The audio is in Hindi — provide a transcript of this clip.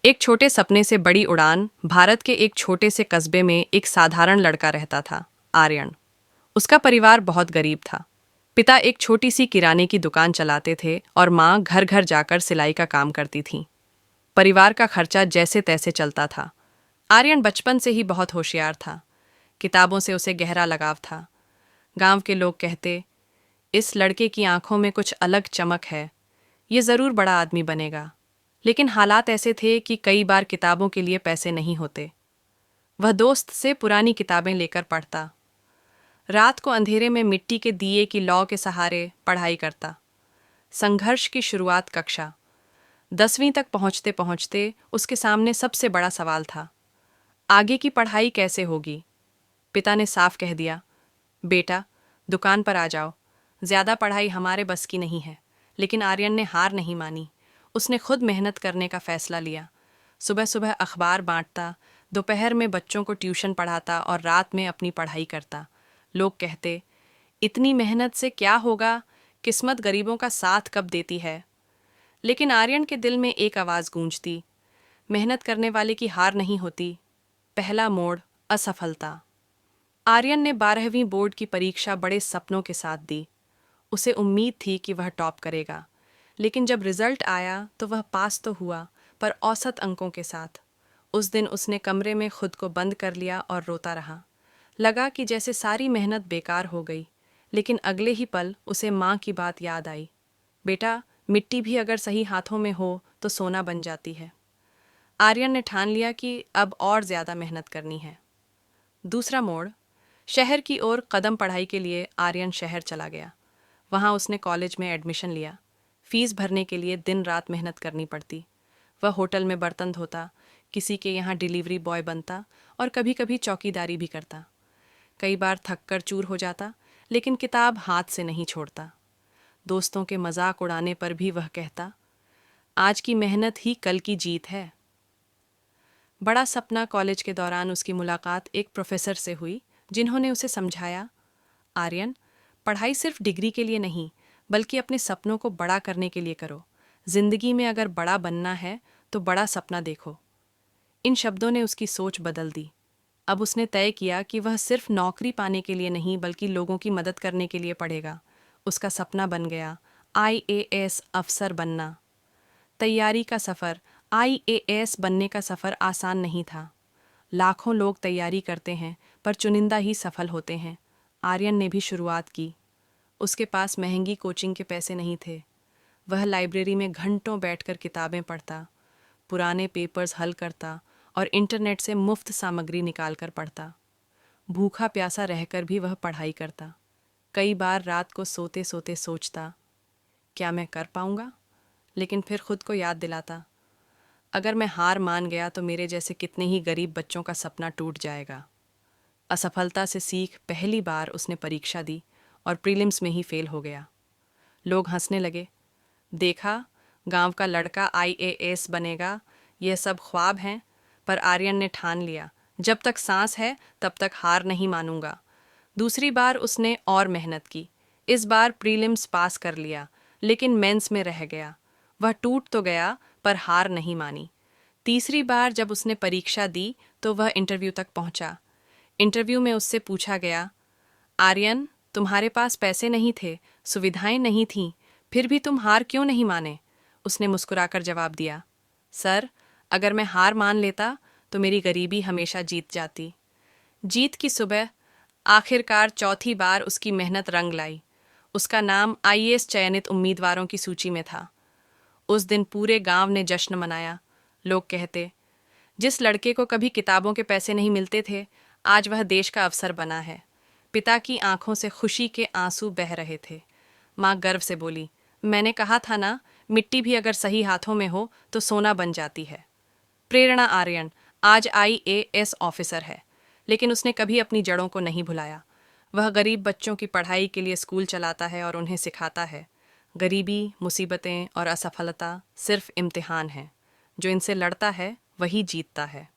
एक छोटे सपने से बड़ी उड़ान। भारत के एक छोटे से कस्बे में एक साधारण लड़का रहता था, आर्यन। उसका परिवार बहुत गरीब था। पिता एक छोटी सी किराने की दुकान चलाते थे और माँ घर घर जाकर सिलाई का काम करती थीं। परिवार का खर्चा जैसे तैसे चलता था। आर्यन बचपन से ही बहुत होशियार था। किताबों से उसे गहरा लगाव था। गांव के लोग कहते, इस लड़के की आंखों में कुछ अलग चमक है, ये ज़रूर बड़ा आदमी बनेगा। लेकिन हालात ऐसे थे कि कई बार किताबों के लिए पैसे नहीं होते। वह दोस्त से पुरानी किताबें लेकर पढ़ता। रात को अंधेरे में मिट्टी के दिए की लौ के सहारे पढ़ाई करता। संघर्ष की शुरुआत कक्षा 10वीं तक पहुंचते पहुंचते उसके सामने सबसे बड़ा सवाल था, आगे की पढ़ाई कैसे होगी। पिता ने साफ कह दिया, बेटा दुकान पर आ जाओ, ज़्यादा पढ़ाई हमारे बस की नहीं है। लेकिन आर्यन ने हार नहीं मानी। उसने खुद मेहनत करने का फैसला लिया। सुबह सुबह अखबार बांटता, दोपहर में बच्चों को ट्यूशन पढ़ाता और रात में अपनी पढ़ाई करता। लोग कहते, इतनी मेहनत से क्या होगा, किस्मत गरीबों का साथ कब देती है। लेकिन आर्यन के दिल में एक आवाज़ गूंजती, मेहनत करने वाले की हार नहीं होती। पहला मोड़, असफलता। आर्यन ने 12वीं बोर्ड की परीक्षा बड़े सपनों के साथ दी। उसे उम्मीद थी कि वह टॉप करेगा। लेकिन जब रिजल्ट आया तो वह पास तो हुआ, पर औसत अंकों के साथ। उस दिन उसने कमरे में खुद को बंद कर लिया और रोता रहा। लगा कि जैसे सारी मेहनत बेकार हो गई। लेकिन अगले ही पल उसे माँ की बात याद आई, बेटा मिट्टी भी अगर सही हाथों में हो तो सोना बन जाती है। आर्यन ने ठान लिया कि अब और ज़्यादा मेहनत करनी है। दूसरा मोड़, शहर की ओर कदम। पढ़ाई के लिए आर्यन शहर चला गया। वहाँ उसने कॉलेज में एडमिशन लिया। फीस भरने के लिए दिन रात मेहनत करनी पड़ती। वह होटल में बर्तन धोता, किसी के यहाँ डिलीवरी बॉय बनता और कभी कभी चौकीदारी भी करता। कई बार थक कर चूर हो जाता, लेकिन किताब हाथ से नहीं छोड़ता। दोस्तों के मजाक उड़ाने पर भी वह कहता, आज की मेहनत ही कल की जीत है। बड़ा सपना। कॉलेज के दौरान उसकी मुलाकात एक प्रोफेसर से हुई, जिन्होंने उसे समझाया, आर्यन पढ़ाई सिर्फ डिग्री के लिए नहीं, बल्कि अपने सपनों को बड़ा करने के लिए करो। जिंदगी में अगर बड़ा बनना है तो बड़ा सपना देखो। इन शब्दों ने उसकी सोच बदल दी। अब उसने तय किया कि वह सिर्फ नौकरी पाने के लिए नहीं, बल्कि लोगों की मदद करने के लिए पढ़ेगा। उसका सपना बन गया IAS अफसर बनना। तैयारी का सफ़र। IAS बनने का सफ़र आसान नहीं था। लाखों लोग तैयारी करते हैं, पर चुनिंदा ही सफल होते हैं। आर्यन ने भी शुरुआत की। उसके पास महंगी कोचिंग के पैसे नहीं थे। वह लाइब्रेरी में घंटों बैठकर किताबें पढ़ता, पुराने पेपर्स हल करता और इंटरनेट से मुफ्त सामग्री निकालकर पढ़ता। भूखा प्यासा रहकर भी वह पढ़ाई करता। कई बार रात को सोते सोते सोचता, क्या मैं कर पाऊंगा। लेकिन फिर खुद को याद दिलाता, अगर मैं हार मान गया तो मेरे जैसे कितने ही गरीब बच्चों का सपना टूट जाएगा। असफलता से सीख। पहली बार उसने परीक्षा दी और प्रीलिम्स में ही फेल हो गया। लोग हंसने लगे, देखा गांव का लड़का IAS बनेगा, यह सब ख्वाब हैं। पर आर्यन ने ठान लिया, जब तक सांस है तब तक हार नहीं मानूंगा। दूसरी बार उसने और मेहनत की। इस बार प्रीलिम्स पास कर लिया, लेकिन मेंस में रह गया। वह टूट तो गया, पर हार नहीं मानी। तीसरी बार जब उसने परीक्षा दी तो वह इंटरव्यू तक पहुंचा। इंटरव्यू में उससे पूछा गया, आर्यन तुम्हारे पास पैसे नहीं थे, सुविधाएं नहीं थीं, फिर भी तुम हार क्यों नहीं माने। उसने मुस्कुराकर जवाब दिया, सर अगर मैं हार मान लेता तो मेरी गरीबी हमेशा जीत जाती। जीत की सुबह। आखिरकार चौथी बार उसकी मेहनत रंग लाई। उसका नाम IAS चयनित उम्मीदवारों की सूची में था। उस दिन पूरे गांव ने जश्न मनाया। लोग कहते, जिस लड़के को कभी किताबों के पैसे नहीं मिलते थे, आज वह देश का अफसर बना है। पिता की आंखों से खुशी के आंसू बह रहे थे। माँ गर्व से बोली, मैंने कहा था ना, मिट्टी भी अगर सही हाथों में हो तो सोना बन जाती है। प्रेरणा। आर्यन आज IAS ऑफिसर है, लेकिन उसने कभी अपनी जड़ों को नहीं भुलाया। वह गरीब बच्चों की पढ़ाई के लिए स्कूल चलाता है और उन्हें सिखाता है, गरीबी, मुसीबतें और असफलता सिर्फ इम्तिहान हैं। जो इनसे लड़ता है वही जीतता है।